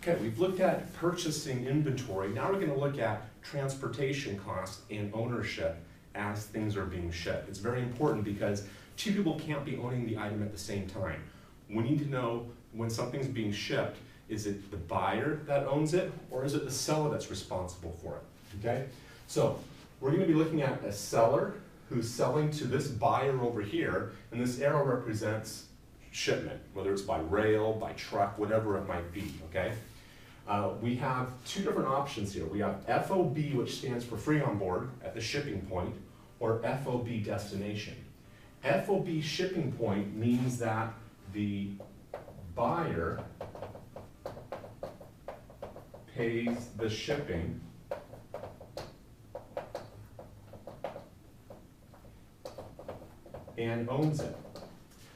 Okay, we've looked at purchasing inventory. Now we're going to look at transportation costs and ownership as things are being shipped. It's very important because two people can't be owning the item at the same time. We need to know when something's being shipped, is it the buyer that owns it or is it the seller that's responsible for it? Okay, so we're going to be looking at a seller who's selling to this buyer over here, and this arrow represents shipment, whether it's by rail, by truck, whatever it might be, okay? We have two different options here. We have FOB, which stands for free on board at the shipping point, or FOB destination. FOB shipping point means that the buyer pays the shipping and owns it.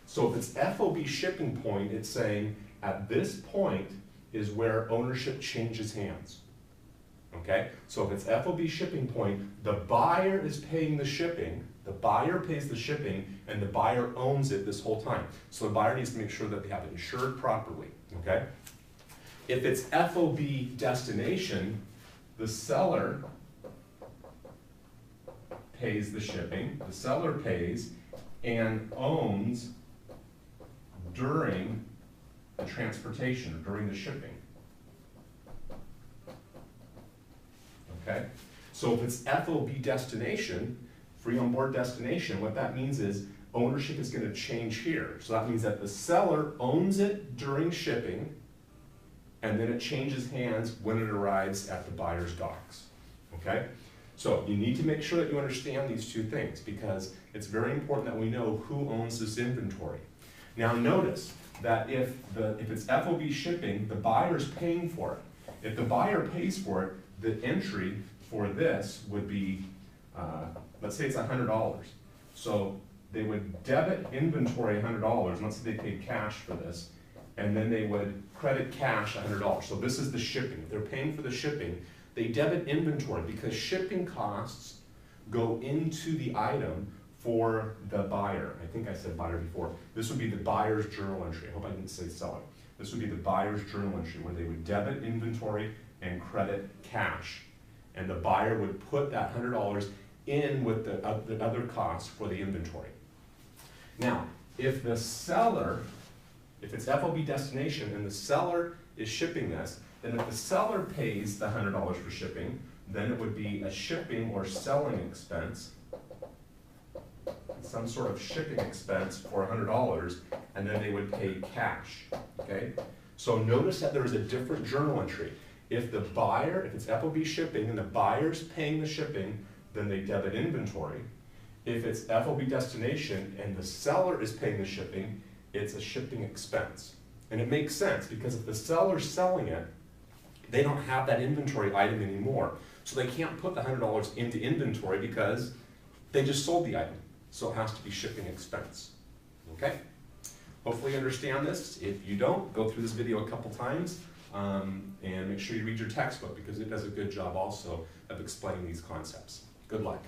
So if it's FOB shipping point, it's saying at this point is where ownership changes hands. Okay? So if it's FOB shipping point, the buyer is paying the shipping, the buyer pays the shipping, and the buyer owns it this whole time. So the buyer needs to make sure that they have it insured properly. Okay? If it's FOB destination, the seller pays the shipping, the seller pays and owns during the transportation, or during the shipping. Okay? So if it's FOB destination, free on board destination, what that means is ownership is going to change here. So that means that the seller owns it during shipping, and then it changes hands when it arrives at the buyer's docks. Okay? So you need to make sure that you understand these two things because it's very important that we know who owns this inventory. Now notice that if it's FOB shipping, the buyer's paying for it. If the buyer pays for it, the entry for this would be, let's say it's $100. So they would debit inventory $100, and let's say they paid cash for this, and then they would credit cash $100. So this is the shipping. If they're paying for the shipping, they debit inventory because shipping costs go into the item for the buyer. I think I said buyer before. This would be the buyer's journal entry. I hope I didn't say seller. This would be the buyer's journal entry where they would debit inventory and credit cash. And the buyer would put that $100 in with the other costs for the inventory. Now, if the seller, if it's FOB destination and the seller is shipping this, then if the seller pays the $100 for shipping, then it would be a shipping or selling expense, some sort of shipping expense for $100, and then they would pay cash, okay? So notice that there is a different journal entry. If the buyer, if it's FOB shipping and the buyer's paying the shipping, then they debit inventory. If it's FOB destination and the seller is paying the shipping, it's a shipping expense. And it makes sense because if the seller's selling it, they don't have that inventory item anymore. So they can't put the $100 into inventory because they just sold the item. So it has to be shipping expense. Okay? Hopefully you understand this. If you don't, go through this video a couple times and make sure you read your textbook because it does a good job also of explaining these concepts. Good luck.